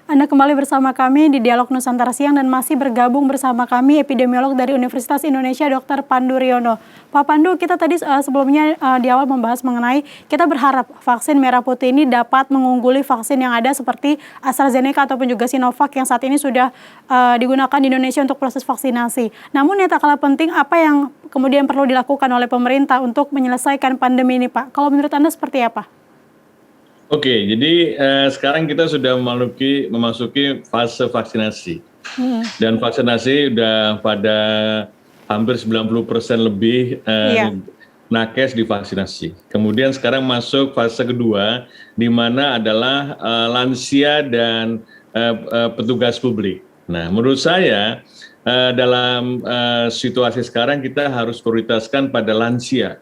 Anda kembali bersama kami di Dialog Nusantara Siang dan masih bergabung bersama kami epidemiolog dari Universitas Indonesia Dr. Pandu Riono. Pak Pandu, kita tadi sebelumnya di awal membahas mengenai kita berharap vaksin merah putih ini dapat mengungguli vaksin yang ada seperti AstraZeneca ataupun juga Sinovac yang saat ini sudah digunakan di Indonesia untuk proses vaksinasi. Namun yang tak kalah penting, apa yang kemudian perlu dilakukan oleh pemerintah untuk menyelesaikan pandemi ini, Pak? Kalau menurut Anda seperti apa? Oke, jadi sekarang kita sudah memasuki fase vaksinasi. Dan vaksinasi sudah pada hampir 90% lebih Iya. nakes divaksinasi. Kemudian sekarang masuk fase kedua, di mana adalah lansia dan petugas publik. Nah, menurut saya dalam situasi sekarang kita harus prioritaskan pada lansia.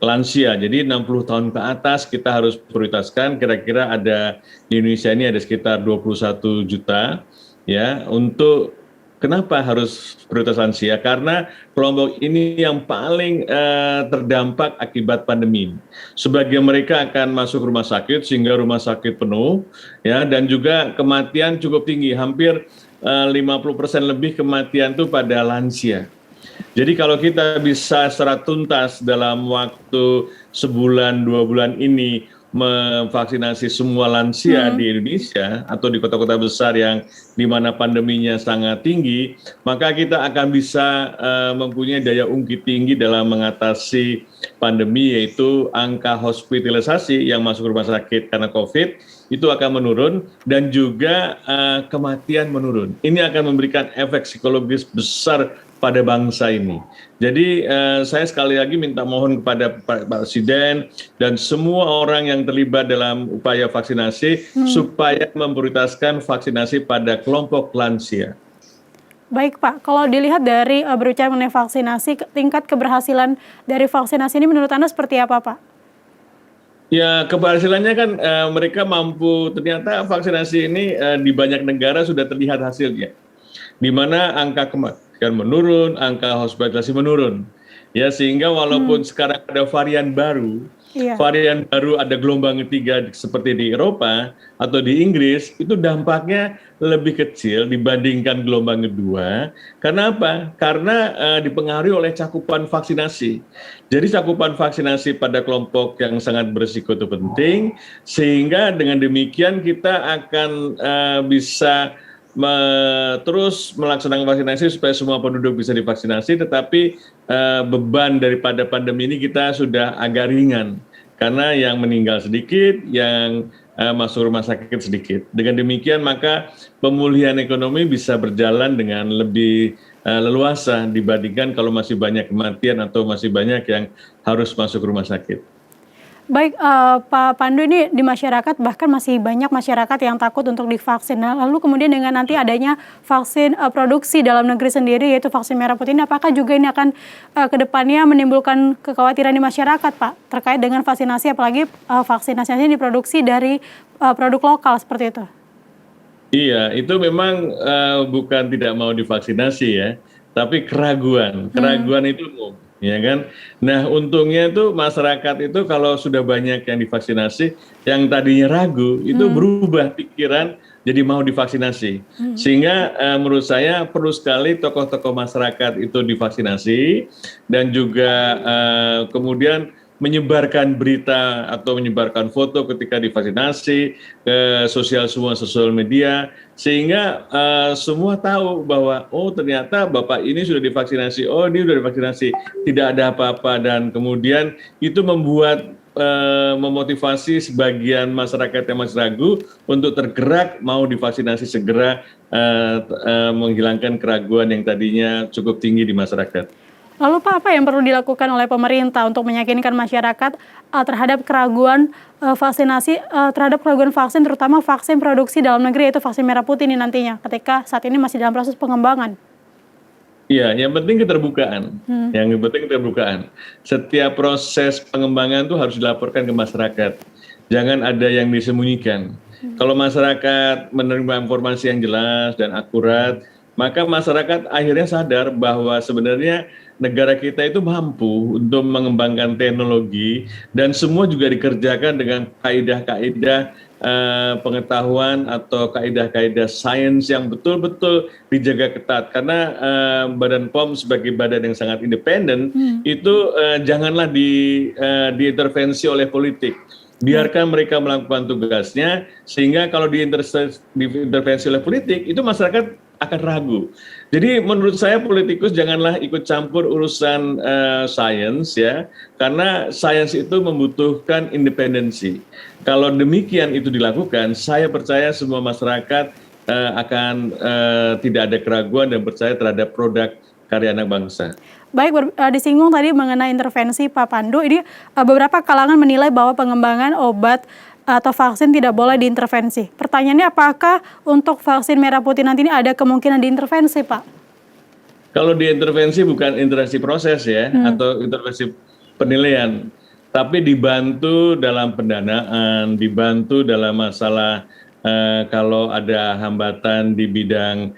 Jadi 60 tahun ke atas kita harus prioritaskan, kira-kira ada di Indonesia ini ada sekitar 21 juta ya. Untuk kenapa harus prioritas lansia? Karena kelompok ini yang paling terdampak akibat pandemi. Sebagian mereka akan masuk rumah sakit sehingga rumah sakit penuh ya, dan juga kematian cukup tinggi, hampir 50% lebih kematian itu pada lansia. Jadi kalau kita bisa secara tuntas dalam waktu sebulan 2 bulan ini memvaksinasi semua lansia di Indonesia atau di kota-kota besar yang di mana pandeminya sangat tinggi, maka kita akan bisa mempunyai daya ungkit tinggi dalam mengatasi pandemi, yaitu angka hospitalisasi yang masuk rumah sakit karena COVID itu akan menurun dan juga kematian menurun. Ini akan memberikan efek psikologis besar pada bangsa ini. Jadi saya sekali lagi minta mohon kepada Pak Presiden dan semua orang yang terlibat dalam upaya vaksinasi supaya memprioritaskan vaksinasi pada kelompok lansia. Baik Pak, kalau dilihat dari berbicara mengenai vaksinasi, tingkat keberhasilan dari vaksinasi ini menurut Anda seperti apa Pak? Ya, keberhasilannya kan mereka mampu, ternyata vaksinasi ini di banyak negara sudah terlihat hasilnya. Di mana angka kematian menurun, angka hospitalisasi menurun. Ya, sehingga walaupun sekarang ada varian baru ada gelombang ketiga seperti di Eropa atau di Inggris, itu dampaknya lebih kecil dibandingkan gelombang kedua. Karena apa? Karena dipengaruhi oleh cakupan vaksinasi. Jadi cakupan vaksinasi pada kelompok yang sangat berisiko itu penting, sehingga dengan demikian kita akan bisa terus melaksanakan vaksinasi supaya semua penduduk bisa divaksinasi, tetapi beban daripada pandemi ini kita sudah agak ringan karena yang meninggal sedikit, yang masuk rumah sakit sedikit. Dengan demikian maka pemulihan ekonomi bisa berjalan dengan lebih leluasa dibandingkan kalau masih banyak kematian atau masih banyak yang harus masuk rumah sakit. Baik, Pak Pandu, ini di masyarakat bahkan masih banyak masyarakat yang takut untuk divaksin. Nah, lalu kemudian dengan nanti adanya vaksin produksi dalam negeri sendiri, yaitu vaksin merah putih ini, apakah juga ini akan ke depannya menimbulkan kekhawatiran di masyarakat, Pak, terkait dengan vaksinasi, apalagi vaksinasi ini diproduksi dari produk lokal seperti itu? Iya, itu memang bukan tidak mau divaksinasi ya, tapi keraguan itu umum, ya kan. Nah, untungnya itu masyarakat itu kalau sudah banyak yang divaksinasi, yang tadinya ragu itu berubah pikiran jadi mau divaksinasi. Sehingga menurut saya perlu sekali tokoh-tokoh masyarakat itu divaksinasi dan juga kemudian menyebarkan berita atau menyebarkan foto ketika divaksinasi ke sosial media, sehingga semua tahu bahwa oh ternyata Bapak ini sudah divaksinasi, oh ini sudah divaksinasi, tidak ada apa-apa, dan kemudian itu membuat memotivasi sebagian masyarakat yang masih ragu untuk tergerak mau divaksinasi segera, menghilangkan keraguan yang tadinya cukup tinggi di masyarakat. Lalu Pak, apa yang perlu dilakukan oleh pemerintah untuk meyakinkan masyarakat terhadap keraguan vaksinasi, terhadap keraguan vaksin, terutama vaksin produksi dalam negeri, yaitu vaksin merah putih ini nantinya, ketika saat ini masih dalam proses pengembangan? Iya, yang penting keterbukaan. Yang penting keterbukaan. Setiap proses pengembangan itu harus dilaporkan ke masyarakat. Jangan ada yang disembunyikan. Kalau masyarakat menerima informasi yang jelas dan akurat, maka masyarakat akhirnya sadar bahwa sebenarnya negara kita itu mampu untuk mengembangkan teknologi dan semua juga dikerjakan dengan kaidah-kaidah pengetahuan atau kaidah-kaidah sains yang betul-betul dijaga ketat. Karena Badan POM sebagai badan yang sangat independen itu janganlah diintervensi oleh politik. Biarkan mereka melakukan tugasnya, sehingga kalau diintervensi oleh politik, itu masyarakat akan ragu. Jadi menurut saya politikus janganlah ikut campur urusan sains ya, karena sains itu membutuhkan independensi. Kalau demikian itu dilakukan, saya percaya semua masyarakat akan tidak ada keraguan dan percaya terhadap produk karya anak bangsa. Baik, disinggung tadi mengenai intervensi Pak Pandu, ini beberapa kalangan menilai bahwa pengembangan obat atau vaksin tidak boleh diintervensi. Pertanyaannya, apakah untuk vaksin merah putih nanti ini ada kemungkinan diintervensi, Pak? Kalau diintervensi bukan intervensi proses ya, atau intervensi penilaian, tapi dibantu dalam pendanaan, dibantu dalam masalah kalau ada hambatan di bidang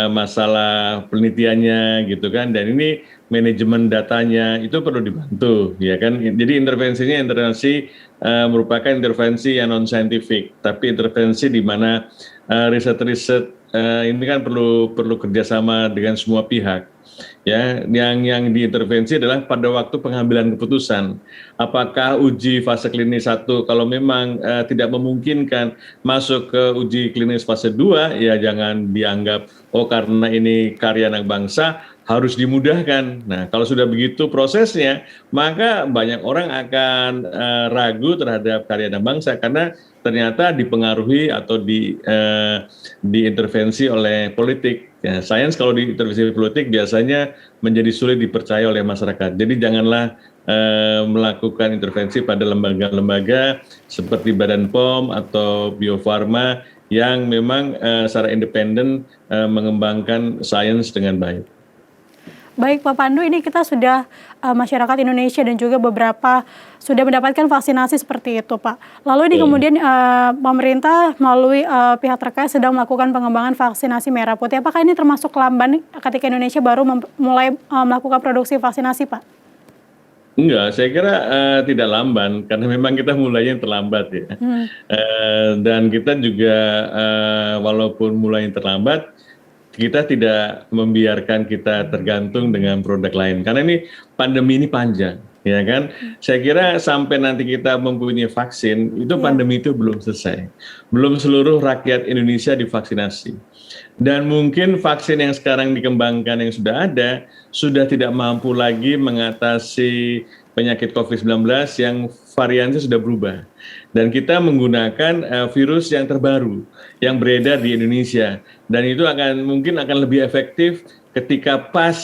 masalah penelitiannya gitu kan, dan ini manajemen datanya itu perlu dibantu ya kan. Jadi intervensinya merupakan intervensi yang non saintifik, tapi intervensi di mana riset-riset ini kan perlu kerjasama dengan semua pihak. Ya, yang diintervensi adalah pada waktu pengambilan keputusan. Apakah uji fase klinis 1 kalau memang tidak memungkinkan masuk ke uji klinis fase 2, ya jangan dianggap karena ini karya anak bangsa harus dimudahkan. Nah, kalau sudah begitu prosesnya, maka banyak orang akan ragu terhadap karya anak bangsa karena ternyata dipengaruhi atau diintervensi oleh politik. Ya, sains kalau diintervensi politik biasanya menjadi sulit dipercaya oleh masyarakat. Jadi janganlah melakukan intervensi pada lembaga-lembaga seperti Badan POM atau Bio Farma yang memang secara independen mengembangkan sains dengan baik. Baik Pak Pandu, ini kita sudah masyarakat Indonesia dan juga beberapa sudah mendapatkan vaksinasi seperti itu Pak. Lalu ini kemudian pemerintah melalui pihak terkait sedang melakukan pengembangan vaksinasi merah putih. Apakah ini termasuk lamban ketika Indonesia baru mulai melakukan produksi vaksinasi Pak? Enggak, saya kira tidak lamban karena memang kita mulainya terlambat ya. Dan kita juga walaupun mulai terlambat, kita tidak membiarkan kita tergantung dengan produk lain karena ini pandemi ini panjang ya kan. Saya kira sampai nanti kita mempunyai vaksin itu pandemi itu belum selesai, belum seluruh rakyat Indonesia divaksinasi, dan mungkin vaksin yang sekarang dikembangkan yang sudah ada sudah tidak mampu lagi mengatasi penyakit COVID-19 yang variannya sudah berubah. Dan kita menggunakan virus yang terbaru yang beredar di Indonesia, dan itu mungkin akan lebih efektif ketika pas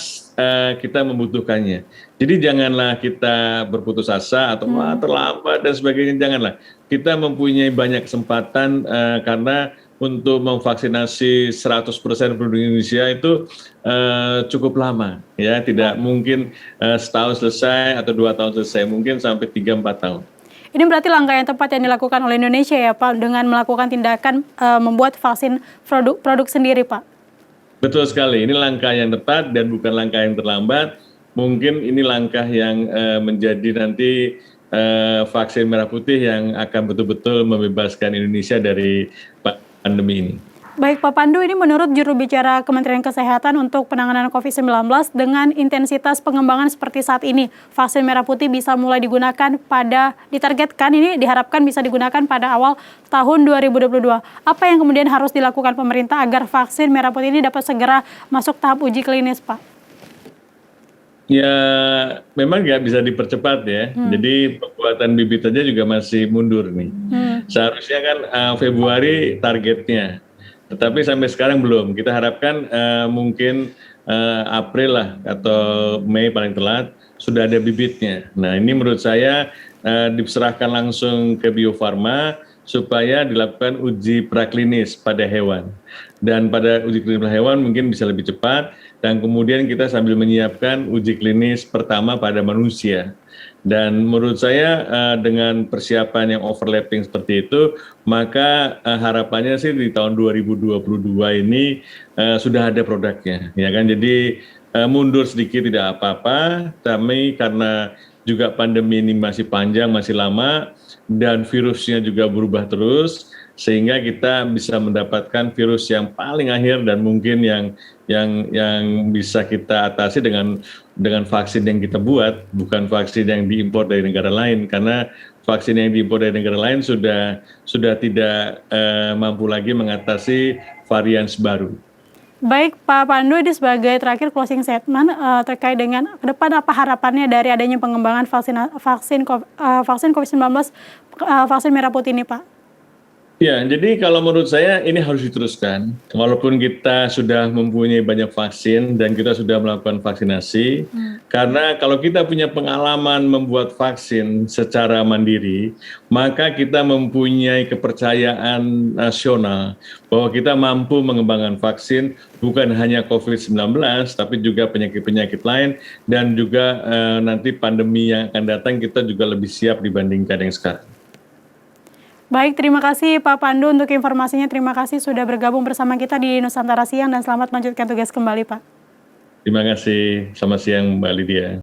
kita membutuhkannya. Jadi janganlah kita berputus asa atau terlambat dan sebagainya, janganlah. Kita mempunyai banyak kesempatan karena untuk memvaksinasi 100% penduduk Indonesia itu cukup lama ya, tidak mungkin setahun selesai atau 2 tahun selesai, mungkin sampai 3-4 tahun. Ini berarti langkah yang tepat yang dilakukan oleh Indonesia ya Pak, dengan melakukan tindakan membuat vaksin produk sendiri Pak. Betul sekali, ini langkah yang tepat dan bukan langkah yang terlambat. Mungkin ini langkah yang menjadi nanti vaksin merah putih yang akan betul-betul membebaskan Indonesia dari pandemi ini. Baik Pak Pandu, ini menurut juru bicara Kementerian Kesehatan untuk penanganan COVID-19 dengan intensitas pengembangan seperti saat ini, vaksin merah putih bisa mulai digunakan ditargetkan ini diharapkan bisa digunakan pada awal tahun 2022. Apa yang kemudian harus dilakukan pemerintah agar vaksin merah putih ini dapat segera masuk tahap uji klinis Pak? Ya, memang nggak bisa dipercepat ya. Jadi pembuatan bibit saja juga masih mundur nih. Seharusnya kan Februari targetnya. Tetapi sampai sekarang belum. Kita harapkan mungkin April lah atau Mei paling telat sudah ada bibitnya. Nah ini menurut saya diserahkan langsung ke Bio Farma supaya dilakukan uji praklinis pada hewan. Dan pada uji klinis hewan mungkin bisa lebih cepat, dan kemudian kita sambil menyiapkan uji klinis pertama pada manusia. Dan menurut saya dengan persiapan yang overlapping seperti itu, maka harapannya sih di tahun 2022 ini sudah ada produknya, ya kan. Jadi mundur sedikit tidak apa-apa, tapi karena juga pandemi ini masih panjang, masih lama, dan virusnya juga berubah terus, sehingga kita bisa mendapatkan virus yang paling akhir dan mungkin yang bisa kita atasi dengan vaksin yang kita buat, bukan vaksin yang diimpor dari negara lain, karena vaksin yang diimpor dari negara lain sudah tidak mampu lagi mengatasi varian baru. Baik Pak Pandu, ini sebagai terakhir closing statement terkait dengan ke depan apa harapannya dari adanya pengembangan vaksin COVID-19 vaksin merah putih ini, Pak? Ya, jadi kalau menurut saya ini harus diteruskan. Walaupun kita sudah mempunyai banyak vaksin dan kita sudah melakukan vaksinasi, karena kalau kita punya pengalaman membuat vaksin secara mandiri, maka kita mempunyai kepercayaan nasional bahwa kita mampu mengembangkan vaksin bukan hanya COVID-19, tapi juga penyakit-penyakit lain, dan juga nanti pandemi yang akan datang kita juga lebih siap dibandingkan yang sekarang. Baik, terima kasih Pak Pandu untuk informasinya. Terima kasih sudah bergabung bersama kita di Nusantara Siang dan selamat melanjutkan tugas kembali, Pak. Terima kasih. Selamat siang, Mbak Lydia.